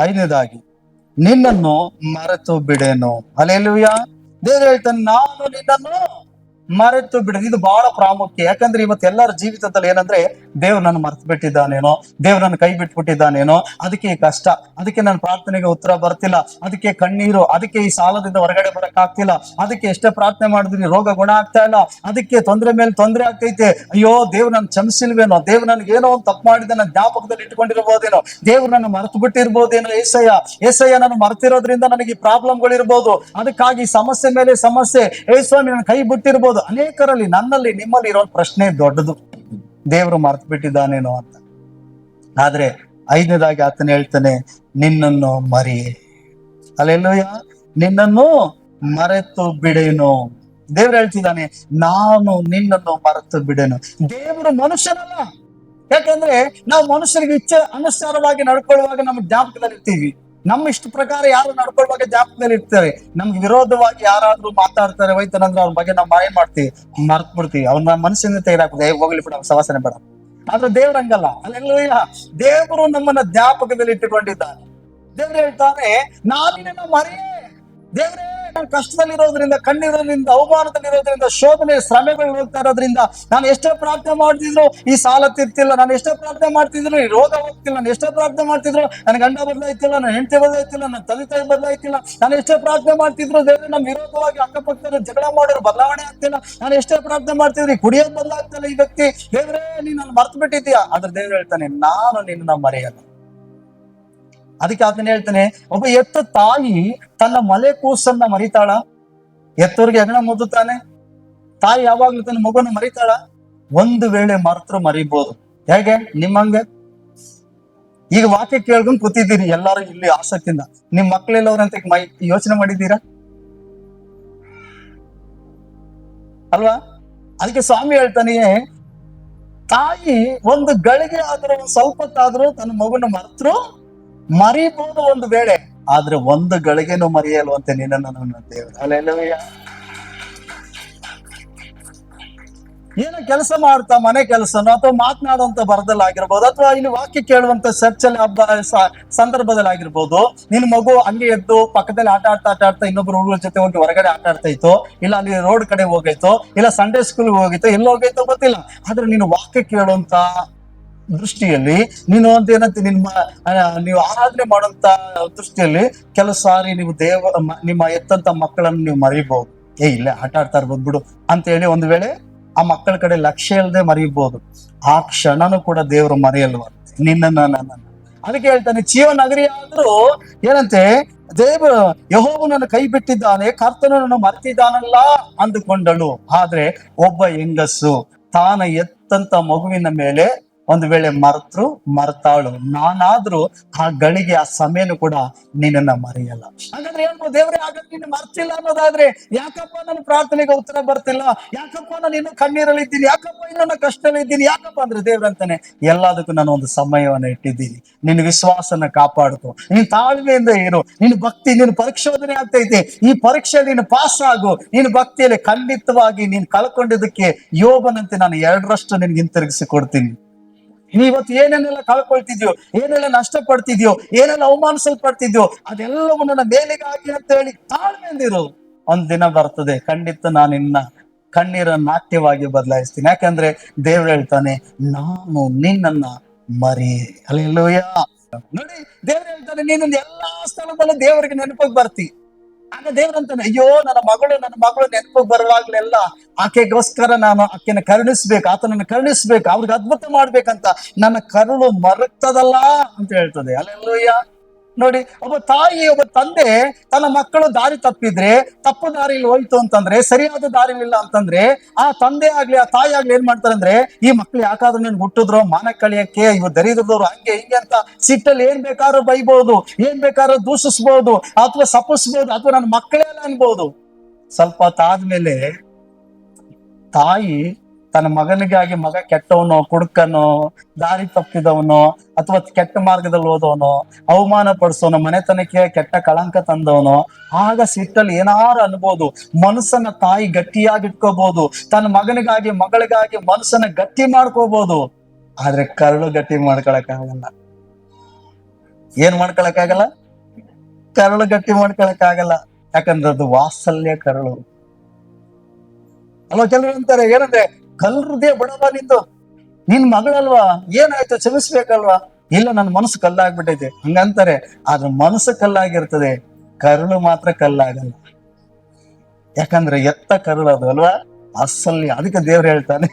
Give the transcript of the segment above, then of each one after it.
ಐದನೇದಾಗಿ ನಿನ್ನನ್ನು ಮರೆತು ಬಿಡೇನು. ಹಲ್ಲೆಲೂಯಾ. ದೇವ್ರು ಹೇಳ್ತಾನೆ, ನಾನು ನಿನ್ನನ್ನು ಮರೆತು ಬಿಡ. ಇದು ಬಹಳ ಪ್ರಾಮುಖ್ಯ. ಯಾಕಂದ್ರೆ ಇವತ್ತು ಎಲ್ಲರ ಜೀವಿತದಲ್ಲಿ ಏನಂದ್ರೆ, ದೇವ್ರು ನನ್ನ ಮರ್ತು ಬಿಟ್ಟಿದ್ದಾನೇನೋ, ದೇವ್ರು ನನ್ನ ಕೈ ಬಿಟ್ಬಿಟ್ಟಿದ್ದಾನೇನೋ, ಅದಕ್ಕೆ ಈ ಕಷ್ಟ, ಅದಕ್ಕೆ ನನ್ನ ಪ್ರಾರ್ಥನೆಗೆ ಉತ್ತರ ಬರ್ತಿಲ್ಲ, ಅದಕ್ಕೆ ಕಣ್ಣೀರು, ಅದಕ್ಕೆ ಈ ಸಾಲದಿಂದ ಹೊರಗಡೆ ಬರಕ್ ಆಗ್ತಿಲ್ಲ, ಅದಕ್ಕೆ ಎಷ್ಟೇ ಪ್ರಾರ್ಥನೆ ಮಾಡಿದ್ರಿ ರೋಗ ಗುಣ ಆಗ್ತಾ ಇಲ್ಲ, ಅದಕ್ಕೆ ತೊಂದರೆ ಮೇಲೆ ತೊಂದರೆ ಆಗ್ತೈತೆ. ಅಯ್ಯೋ, ದೇವ್ರು ನನ್ ಕ್ಷಮಿಸಿಲ್ವೇನೋ, ದೇವ್ರು ನನ್ಗೆ ಏನೋ ಒಂದು ತಪ್ಪು ಮಾಡಿದ ನನ್ನ ಜ್ಞಾಪಕದಲ್ಲಿ ಇಟ್ಕೊಂಡಿರ್ಬೋದೇನೋ, ದೇವ್ರು ನನ್ನ ಮರೆತು ಬಿಟ್ಟಿರ್ಬೋದೇನೋ. ಏಸಯ್ಯ ನಾನು ಮರ್ತಿರೋದ್ರಿಂದ ನನಗೆ ಈ ಪ್ರಾಬ್ಲಮ್ಗಳು ಇರ್ಬೋದು, ಅದಕ್ಕಾಗಿ ಸಮಸ್ಯೆ ಮೇಲೆ ಸಮಸ್ಯೆ, ಸ್ವಾಮಿ ನನ್ನ ಕೈ ಬಿಟ್ಟಿರ್ಬೋದು. ಅನೇಕರಲ್ಲಿ, ನನ್ನಲ್ಲಿ, ನಿಮ್ಮಲ್ಲಿ ಇರೋ ಪ್ರಶ್ನೆ ದೊಡ್ಡದು, ದೇವರು ಮರ್ತು ಬಿಟ್ಟಿದ್ದಾನೇನೋ ಅಂತ. ಆದ್ರೆ ಐದನೇದಾಗಿ ಆತನ ಹೇಳ್ತಾನೆ, ನಿನ್ನನ್ನು ಮರೆಯೇ. ಹಲ್ಲೆಲೂಯಾ. ನಿನ್ನನ್ನು ಮರೆತು ಬಿಡೇನು. ದೇವ್ರು ಹೇಳ್ತಿದ್ದಾನೆ, ನಾನು ನಿನ್ನನ್ನು ಮರೆತು ಬಿಡೇನು. ದೇವರು ಮನುಷ್ಯನಲ್ಲ. ಯಾಕಂದ್ರೆ ನಾವು ಮನುಷ್ಯರಿಗೆ ಇಚ್ಛೆ ಅನುಸಾರವಾಗಿ ನಡ್ಕೊಳ್ಳುವಾಗ ನಮ್ಮ ಜ್ಞಾಪಕದಲ್ಲಿ ಇರ್ತೀವಿ. ನಮ್ಮ ಇಷ್ಟ ಪ್ರಕಾರ ಯಾರು ನಡ್ಕೊಳ್ಳುವಾಗ ಜ್ಞಾಪಕದಲ್ಲಿ ಇರ್ತಾರೆ. ನಮ್ಗೆ ವಿರೋಧವಾಗಿ ಯಾರಾದ್ರೂ ಮಾತಾಡ್ತಾರೆ, ಹೋಯ್ತಾನಂದ್ರೆ ಅವ್ರ ಬಗ್ಗೆ ನಾವು ಏನ್ ಮಾಡ್ತೀವಿ, ಮರ್ತ್ ಬಿಡ್ತೀವಿ. ಅವ್ನ ಮನಸ್ಸಿಂದ ತೆಗೆದಾಕ್ಬಿಡ್ತೀವಿ, ಹೋಗ್ಲಿ ಬಿಡ, ಸವಾಸನೆ ಬೇಡ. ಆದ್ರೆ ದೇವ್ರಂಗಲ್ಲ. ಅಲ್ಲೆಲ್ಲ ದೇವರು ನಮ್ಮನ್ನ ಜ್ಞಾಪಕದಲ್ಲಿ ಇಟ್ಟುಕೊಂಡಿದ್ದಾನೆ. ದೇವ್ರು ಹೇಳ್ತಾನೆ, ನಾನು ನಿನ್ನ ಮರೆಯೇ. ದೇವ್ರೇ, ನಾನು ಕಷ್ಟದಲ್ಲಿರೋದ್ರಿಂದ, ಕಣ್ಣೀರೋದ್ರಿಂದ, ಅವಮಾನದಲ್ಲಿರೋದ್ರಿಂದ, ಶೋಧನೆ ಶ್ರಮೆಗಳು ಹೋಗ್ತಾ ಇರೋದ್ರಿಂದ, ನಾನು ಎಷ್ಟೇ ಪ್ರಾರ್ಥನೆ ಮಾಡ್ತಿದ್ರು ಈ ಸಾಲ ತಿರ್ತಿಲ್ಲ, ನಾನು ಎಷ್ಟೇ ಪ್ರಾರ್ಥನೆ ಮಾಡ್ತಿದ್ರು ಈ ರೋಗ ಹೋಗ್ತಿಲ್ಲ, ನಾನು ಎಷ್ಟೇ ಪ್ರಾರ್ಥನೆ ಮಾಡ್ತಿದ್ರು ನನ್ನ ಗಂಡ ಬದಲಾಯ್ತಿಲ್ಲ, ನನ್ನ ಹೆಂಡತಿ ಬದಲಾಯ್ತಿಲ್ಲ, ನನ್ನ ತಂದೆ ತಾಯಿ ಬದಲಾಯ್ತಿಲ್ಲ, ನಾನು ಎಷ್ಟೇ ಪ್ರಾರ್ಥನೆ ಮಾಡ್ತಿದ್ರು ದೇವ್ರೆ ನಮ್ಮ ವಿರೋಧವಾಗಿ ಅಕ್ಕಪಕ್ಕದ ಜಗಳ ಮಾಡೋರು ಬದಲಾವಣೆ ಆಗ್ತಿಲ್ಲ, ನಾನು ಎಷ್ಟೇ ಪ್ರಾರ್ಥನೆ ಮಾಡ್ತಿದ್ರು ಈ ಕುಡಿಯೋದು ಬದಲಾಗ್ತಿಲ್ಲ ಈ ವ್ಯಕ್ತಿ, ದೇವ್ರೇ ನೀನ್ ನನ್ನ ಮರ್ತು ಬಿಟ್ಟಿದ್ಯಾ. ಆದ್ರೆ ದೇವ್ರು ಹೇಳ್ತಾನೆ, ನಾನು ನಿನ್ನ ಮರೆಯಲ್ಲ. ಅದಕ್ಕೆ ಆತನ ಹೇಳ್ತಾನೆ, ಒಬ್ಬ ಎತ್ತ ತಾಯಿ ತನ್ನ ಮಲೆ ಕೂಸನ್ನ ಮರಿತಾಳ? ಎತ್ತವ್ರಿಗೆ ಹೆಗಣ ಮುದ್ದುತ್ತಾನೆ. ತಾಯಿ ಯಾವಾಗ್ಲೂ ತನ್ನ ಮಗುನ ಮರಿತಾಳ? ಒಂದು ವೇಳೆ ಮರೆತರು ಮರಿಬಹುದು. ಹೇಗೆ? ನಿಮ್ಮಂಗೆ ಈಗ ವಾಕ್ಯ ಕೇಳ್ಕೊಂಡು ಕೂತಿದ್ದೀರಿ ಎಲ್ಲಾರು ಇಲ್ಲಿ ಆಸಕ್ತಿಯಿಂದ. ನಿಮ್ ಮಕ್ಳೆಲ್ಲವ್ರಂತ ಯೋಚನೆ ಮಾಡಿದ್ದೀರಾ ಅಲ್ವಾ? ಅದಕ್ಕೆ ಸ್ವಾಮಿ ಹೇಳ್ತಾನೆ, ತಾಯಿ ಒಂದು ಗಳಿಗೆ ಆದ್ರೂ, ಒಂದು ಸ್ವಲ್ಪ ಹೊತ್ತಾದ್ರೂ ತನ್ನ ಮಗುನ ಮರೆತರು ಮರಿಬಹುದು ಒಂದು ವೇಳೆ, ಆದ್ರೆ ಒಂದು ಗಳಿಗೆನೂ ಮರೆಯಲ್ವಂತೆ ನಿನ್ನನ್ನು ನನ್ನ ದೇವರು. ಹಲ್ಲೆಲೂಯಾ. ಏನೋ ಕೆಲಸ ಮಾಡ್ತಾ, ಮನೆ ಕೆಲಸನೋ ಅಥವಾ ಮಾತನಾಡುವಂತ ಬರದಲ್ಲಾಗಿರ್ಬೋದು, ಅಥವಾ ಇಲ್ಲಿ ವಾಕ್ಯ ಕೇಳುವಂತ ಚರ್ಚಲ್ಲಿ ಹಬ್ಬ ಸಂದರ್ಭದಲ್ಲಾಗಿರ್ಬೋದು, ನಿನ್ ಮಗು ಹಂಗೆ ಎದ್ದು ಪಕ್ಕದಲ್ಲಿ ಆಟ ಆಡ್ತಾ ಇನ್ನೊಬ್ರು ಹುಡುಗರ ಜೊತೆ ಹೋಗಿ ಹೊರಗಡೆ ಆಟ ಆಡ್ತಾ ಇತ್ತು, ಇಲ್ಲ ಅಲ್ಲಿ ರೋಡ್ ಕಡೆ ಹೋಗೈತೋ, ಇಲ್ಲ ಸಂಡೇ ಸ್ಕೂಲ್ ಹೋಗಿತ್ತು, ಎಲ್ಲಿ ಹೋಗೈತೋ ಗೊತ್ತಿಲ್ಲ. ಆದ್ರೆ ನೀನು ವಾಕ್ಯ ಕೇಳುವಂತ ದೃಷ್ಟಿಯಲ್ಲಿ, ನೀನು ಅಂತ ಏನಂತ ನೀವು ಆರಾಧನೆ ಮಾಡುವಂತ ದೃಷ್ಟಿಯಲ್ಲಿ ಕೆಲವು ಸಾರಿ ನೀವು ನಿಮ್ಮ ಎತ್ತಂತ ಮಕ್ಕಳನ್ನು ನೀವು ಮರಿಬಹುದು. ಇಲ್ಲ ಆಟ ಆಡ್ತಾ ಇರ್ಬೋದು ಬಿಡು ಅಂತ ಹೇಳಿ ಒಂದು ವೇಳೆ ಆ ಮಕ್ಕಳ ಕಡೆ ಲಕ್ಷ್ಯ ಇಲ್ಲದೆ ಮರಿಬಹುದು. ಆ ಕ್ಷಣನೂ ಕೂಡ ದೇವರು ಮರೆಯಲ್ವಂತೆ ನಿನ್ನನ್ನ. ಅದಕ್ಕೆ ಹೇಳ್ತಾನೆ, ಜೀವ ನಗರಿ ಆದ್ರೂ ಏನಂತೆ, ದೇವರು ಯೆಹೋವನನ್ನು ಕೈ ಬಿಟ್ಟಿದ್ದಾನೆ, ಕರ್ತನನ್ನು ಮರೆತಿದ್ದಾನಲ್ಲ ಅಂದುಕೊಂಡಳು. ಆದ್ರೆ ಒಬ್ಬ ಹೆಂಗಸು ತಾನ ಎತ್ತಂತ ಮಗುವಿನ ಮೇಲೆ ಒಂದು ವೇಳೆ ಮರ್ತಾಳು. ನಾನಾದ್ರೂ ಆ ಗಳಿಗೆ, ಆ ಸಮಯನು ಕೂಡ ನಿನ್ನನ್ನ ಮರೆಯಲ್ಲ. ಹಾಗಾದ್ರೆ ಹೇಳ್ಬೋದು, ದೇವ್ರೆ ಹಾಗಾದ್ರೆ ನೀನು ಮರ್ತಿಲ್ಲ ಅನ್ನೋದಾದ್ರೆ ಯಾಕಪ್ಪ ನನ್ನ ಪ್ರಾರ್ಥನೆಗೆ ಉತ್ತರ ಬರ್ತಿಲ್ಲ, ಯಾಕಪ್ಪ ನಾನು ಇನ್ನೂ ಕಣ್ಣೀರಲ್ಲಿ ಇದ್ದೀನಿ, ಯಾಕಪ್ಪ ಇನ್ನೂ ಕಷ್ಟದಲ್ಲಿ ಇದ್ದೀನಿ, ಯಾಕಪ್ಪ ಅಂದ್ರೆ ದೇವ್ರಂತಾನೆ, ಎಲ್ಲದಕ್ಕೂ ನಾನು ಒಂದು ಸಮಯವನ್ನ ಇಟ್ಟಿದ್ದೀನಿ. ನಿನ್ನ ವಿಶ್ವಾಸನ ಕಾಪಾಡ್ಕೊ, ನೀನ್ ತಾಳ್ಮೆಯಿಂದ ಇರು, ನಿನ್ನ ಭಕ್ತಿ, ನಿನ್ನ ಪರಿಶೋಧನೆ ಆಗ್ತೈತೆ, ಈ ಪರೀಕ್ಷೆಯಲ್ಲಿ ನೀನು ಪಾಸ್ ಆಗು. ನಿನ್ನ ಭಕ್ತಿಯಲ್ಲಿ ಖಂಡಿತವಾಗಿ ನೀನು ಕಳ್ಕೊಂಡಿದ್ದಕ್ಕೆ ಯೋಬನಂತೆ ನಾನು 2ರಷ್ಟು ನಿನ್ಗೆ ಹಿಂತಿರುಗಿಸಿ ಕೊಡ್ತೀನಿ. ನೀವತ್ತು ಏನೇನೆಲ್ಲ ಕಳ್ಕೊಳ್ತಿದ್ಯೋ, ಏನೆಲ್ಲ ನಷ್ಟ ಪಡ್ತಿದ್ಯೋ, ಏನೆಲ್ಲ ಅವಮಾನಿಸಲ್ಪಡ್ತಿದ್ಯೋ, ಅದೆಲ್ಲವೂ ನನ್ನ ಮೇಲಿಗಾಗಿ ಅಂತ ಹೇಳಿ ತಾಳ್ಮೆಯಿಂದಿರು. ಒಂದ್ ದಿನ ಬರ್ತದೆ, ಖಂಡಿತ ನಾನು ನಿನ್ನ ಕಣ್ಣೀರನ್ನು ನಾಟ್ಯವಾಗಿ ಬದಲಾಯಿಸ್ತೀನಿ. ಯಾಕಂದ್ರೆ ದೇವ್ರು ಹೇಳ್ತಾನೆ, ನಾನು ನಿನ್ನನ್ನ ಮರೆಯೇ. ಹಲ್ಲೆಲೂಯಾ. ನೋಡಿ, ದೇವ್ರು ಹೇಳ್ತಾನೆ, ನೀನು ಎಲ್ಲಾ ಸ್ಥಳದಲ್ಲೂ ದೇವರಿಗೆ ನೆನಪಿಗೆ ಬರ್ತಿ. ಆಗ ದೇವ್ರಂತಾನೆ, ಅಯ್ಯೋ ನನ್ನ ಮಗಳು ನೆನಪಿಗೆ ಬರುವಾಗ್ಲೆಲ್ಲ ಆಕೆಗೋಸ್ಕರ ನಾನು ಆಕೆನ ಕರುಣಿಸ್ಬೇಕು, ಆತನನ್ನು ಕರುಣಿಸ್ಬೇಕು, ಅವ್ರಿಗೆ ಅದ್ಭುತ ಮಾಡ್ಬೇಕಂತ ನನ್ನ ಕರುಳು ಮರುತ್ತದಲ್ಲ ಅಂತ ಹೇಳ್ತದೆ. ಹಲ್ಲೆಲೂಯಾ. ನೋಡಿ, ಒಬ್ಬ ತಾಯಿ, ಒಬ್ಬ ತಂದೆ ತನ್ನ ಮಕ್ಕಳು ದಾರಿ ತಪ್ಪಿದ್ರೆ, ತಪ್ಪು ದಾರಿಯಲ್ಲಿ ಹೋಯ್ತು ಅಂತಂದ್ರೆ, ಸರಿಯಾದ ದಾರಿಲಿಲ್ಲ ಅಂತಂದ್ರೆ, ಆ ತಂದೆ ಆಗ್ಲಿ ಆ ತಾಯಿ ಆಗ್ಲಿ ಏನ್ ಮಾಡ್ತಾರೆ ಅಂದ್ರೆ, ಈ ಮಕ್ಳು ಯಾಕಾದ್ರೂ ನೀನ್ ಹುಟ್ಟಿದ್ರು ಮಾನ ಕಳಿಯಕ್ಕೆ, ಇವ್ ದರಿದ್ರದವ್ರು ಹಂಗೆ ಹಿಂಗೆ ಅಂತ ಸಿಟ್ಟಲ್ಲಿ ಏನ್ ಬೇಕಾದ್ರೂ ಬೈಬಹುದು, ಏನ್ ಬೇಕಾದ್ರೂ ದೂಷಿಸ್ಬಹುದು, ಅಥವಾ ಸಪಿಸ್ಬಹುದು, ಅಥವಾ ನನ್ನ ಮಕ್ಕಳೇ ಅಲ್ಲ ಅನ್ಬಹುದು. ಸ್ವಲ್ಪ ಹೊತ್ತಾದ್ಮೇಲೆ ತಾಯಿ ತನ್ನ ಮಗನಿಗಾಗಿ, ಮಗ ಕೆಟ್ಟವನೋ, ಕುಡುಕನೋ, ದಾರಿ ತಪ್ಪಿದವನೋ, ಅಥವಾ ಕೆಟ್ಟ ಮಾರ್ಗದಲ್ಲಿ ಹೋದವನೋ, ಅವಮಾನ ಪಡಿಸೋನು, ಮನೆತನಕ್ಕೆ ಕೆಟ್ಟ ಕಳಂಕ ತಂದವನೋ, ಆಗ ಸಿಟ್ಟಲ್ಲಿ ಏನಾರು ಅನ್ಬೋದು. ಮನಸ್ಸನ್ನ ತಾಯಿ ಗಟ್ಟಿಯಾಗಿ ಇಟ್ಕೋಬಹುದು, ತನ್ನ ಮಗನಿಗಾಗಿ ಮಗಳಿಗಾಗಿ ಮನಸ್ಸನ್ನ ಗಟ್ಟಿ ಮಾಡ್ಕೋಬಹುದು. ಆದ್ರೆ ಕರುಳು ಗಟ್ಟಿ ಮಾಡ್ಕೊಳಕ್ ಆಗಲ್ಲ. ಏನ್ ಮಾಡ್ಕೊಳಕ್ಕಾಗಲ್ಲ? ಕರಳು ಗಟ್ಟಿ ಮಾಡ್ಕೊಳಕ್ಕಾಗಲ್ಲ. ಯಾಕಂದ್ರೆ ಅದು ವಾತ್ಸಲ್ಯ ಕರಳು ಅಲ್ವಾ. ಕೆಲವರು ಅಂತಾರೆ ಏನಂದ್ರೆ, ಕಲ್ ಹೃದಯ ಬಡವ ನಿಂದು, ನಿನ್ ಮಗಳಲ್ವಾ, ಏನಾಯ್ತು ಕ್ಷಮಿಸ್ಬೇಕಲ್ವಾ? ಇಲ್ಲ, ನನ್ನ ಮನಸ್ಸು ಕಲ್ಲಾಗ್ಬಿಟ್ಟೈತೆ ಹಂಗಂತಾರೆ. ಆದ್ರೆ ಮನಸ್ಸು ಕಲ್ಲಾಗಿರ್ತದೆ, ಕರುಳು ಮಾತ್ರ ಕಲ್ಲಾಗಲ್ಲ. ಯಾಕಂದ್ರೆ ಎತ್ತ ಕರುಳು ಅದು ಅಲ್ವಾ, ವಾತ್ಸಲ್ಯ. ಅದಕ್ಕೆ ದೇವ್ರು ಹೇಳ್ತಾನೆ,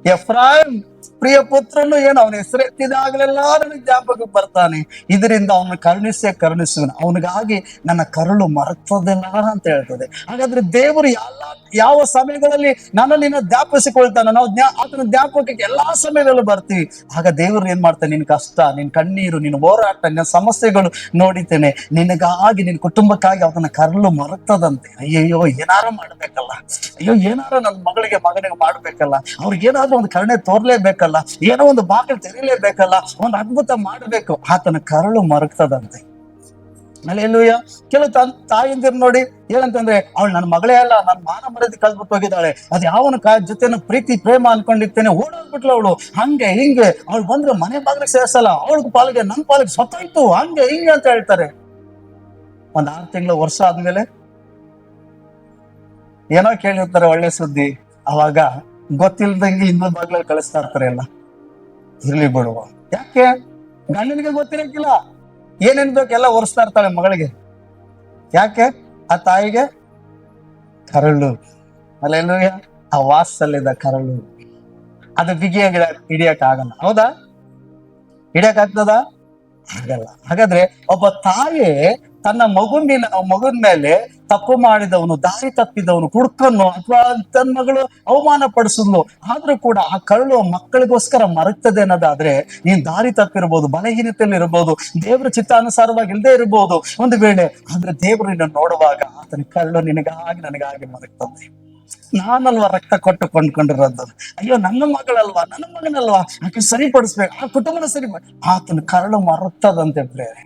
ಎಫ್ರಾಯಿಮ್ ಪ್ರಿಯ ಪುತ್ರನು ಏನು, ಅವನ ಹೆಸರೆತ್ತಿದಾಗಲೆಲ್ಲ ನನಗೆ ಜ್ಞಾಪಕಕ್ಕೆ ಬರ್ತಾನೆ, ಇದರಿಂದ ಅವನ ಕರುಣಿಸುವನು, ಅವನಿಗಾಗಿ ನನ್ನ ಕರುಳು ಮರೆತದಿಲ್ಲ ಅಂತ ಹೇಳ್ತದೆ. ಹಾಗಾದ್ರೆ ದೇವರು ಯಾವ ಸಮಯಗಳಲ್ಲಿ ನಿನ್ನ ಜ್ಞಾಪಿಸಿಕೊಳ್ತಾನೆ, ನಾವು ಆತನ ಜ್ಞಾಪಕಕ್ಕೆ ಎಲ್ಲಾ ಸಮಯದಲ್ಲೂ ಬರ್ತೀವಿ. ಆಗ ದೇವರು ಏನ್ ಮಾಡ್ತಾನೆ, ನಿನ್ ಕಷ್ಟ, ನಿನ್ ಕಣ್ಣೀರು, ನಿನ್ ಹೋರಾಟ, ನಿನ್ನ ಸಮಸ್ಯೆಗಳು ನೋಡಿತೇನೆ, ನಿನಗಾಗಿ, ನಿನ್ ಕುಟುಂಬಕ್ಕಾಗಿ ಅವನ ಕರುಳು ಮರೆತದಂತೆ. ಅಯ್ಯಯ್ಯೋ, ಏನಾರ ಮಾಡ್ಬೇಕಲ್ಲ, ಅಯ್ಯೋ ಏನಾರ ನನ್ನ ಮಗನಿಗೆ ಮಾಡ್ಬೇಕಲ್ಲ, ಅವ್ರಿಗೆ ಏನಾದ್ರೂ ಒಂದು ಕರುಣೆ ತೋರ್ಲೇಬೇಕಲ್ಲ, ಏನೋ ಒಂದು ಬಾಗಿಲು ತೆರೀಲೇಬೇಕಲ್ಲ, ಒಂದು ಅದ್ಭುತ ಮಾಡಬೇಕು. ಆತನ ಕರುಳು ಮರಗ್ತದಂತೆ. ಹಲ್ಲೆಲೂಯಾ. ಕೆಲವು ತಾಯಿಂದಿರು ನೋಡಿ ಏನಂತಂದ್ರೆ, ಅವಳು ನನ್ನ ಮಗಳೇ ಅಲ್ಲ, ನನ್ನ ಮಾನ ಮರ್ಯಾದೆ ಕಳ್ದ್ಬಿಟ್ಟು ಹೋಗಿದ್ದಾಳೆ, ಅದು ಯಾವನ ಜೊತೆ ಪ್ರೀತಿ ಪ್ರೇಮ ಅನ್ಕೊಂಡಿರ್ತೇನೆ, ಓಡೋಗ್ಬಿಟ್ಲು ಅವಳು, ಹಂಗೆ ಹಿಂಗೆ, ಅವಳು ಬಂದ್ರೆ ಮನೆ ಬಾಗಿಲಿಗೆ ಸೇರ್ಸಲ್ಲ, ಅವಳಿಗೆ ಪಾಲಿಗೆ ನನ್ನ ಪಾಲಿಗೆ ಸತ್ತೋಯ್ತು, ಹಂಗೆ ಹಿಂಗೆ ಅಂತ ಹೇಳ್ತಾರೆ. ಒಂದ್ 6 ತಿಂಗಳು ವರ್ಷ ಆದ್ಮೇಲೆ ಏನೋ ಕೇಳಿರ್ತಾರೆ ಒಳ್ಳೆ ಸುದ್ದಿ, ಅವಾಗ ಗೊತ್ತಿಲ್ದಂಗೆ ಇನ್ನೊಂದು ಬಾಗ್ಲಲ್ಲಿ ಕಳಿಸ್ತಾ ಇರ್ತಾರೆ ಎಲ್ಲ. ಇರ್ಲಿ ಬಿಡುವ, ಯಾಕೆ ಗಂಡನಿಗೆ ಗೊತ್ತಿರಕ್ಕಿಲ್ಲ, ಏನೇನ್ ಬೇಕು ಎಲ್ಲ ಒರೆಸ್ತಾ ಇರ್ತಾಳೆ ಮಗಳಿಗೆ. ಯಾಕೆ? ಆ ತಾಯಿಗೆ ಕರಳು, ಹಲ್ಲೆಲೂಯಾ, ಆ ವಾತ್ಸಲ್ಯದ ಕರಳು, ಅದು ಬಿಗಿಯಾಗಿ ಹಿಡಿಯಕ್ ಆಗಲ್ಲ. ಹೌದಾ? ಹಿಡಿಯಕ್ ಆಗ್ತದ? ಆಗಲ್ಲ. ಹಾಗಾದ್ರೆ ಒಬ್ಬ ತಾಯಿ ತನ್ನ ಮಗುವಿನ ಮೇಲೆ ತಪ್ಪು ಮಾಡಿದವನು, ದಾರಿ ತಪ್ಪಿದವನು, ಕುಡ್ಕನ್ನು ಅಥವಾ ತನ್ನ ಮಗಳು ಅವಮಾನ ಪಡಿಸಿದ್ಲು, ಆದ್ರೂ ಕೂಡ ಆ ಕರುಳು ಮಕ್ಕಳಿಗೋಸ್ಕರ ಮರಗ್ತದೆ ಅನ್ನೋದಾದ್ರೆ, ನೀನ್ ದಾರಿ ತಪ್ಪಿರ್ಬೋದು, ಬಲಹೀನತೆಯಲ್ಲಿ ಇರಬಹುದು, ದೇವರ ಚಿತ್ತಾನುಸಾರವಾಗಿ ಇಲ್ಲದೆ ಇರಬಹುದು ಒಂದು ವೇಳೆ, ಆದ್ರೆ ದೇವರು ನಿನ್ನ ನೋಡುವಾಗ ಆತನ ಕರುಳು ನಿನಗಾಗಿ ನನಗಾಗಿ ಮರಗ್ತದೆ. ನಾನಲ್ವಾ ರಕ್ತ ಕೊಟ್ಟು ಕೊಂಡ್ಕೊಂಡಿರೋದು, ಅಯ್ಯೋ ನನ್ನ ಮಗಳಲ್ವಾ, ನನ್ನ ಮಗನಲ್ವಾ, ಆಕೆ ಸರಿಪಡಿಸ್ಬೇಕು, ಆ ಕುಟುಂಬನ ಆತನ ಕರುಳು ಮರಗ್ತದಂತೆ ಪ್ರೇರೆ.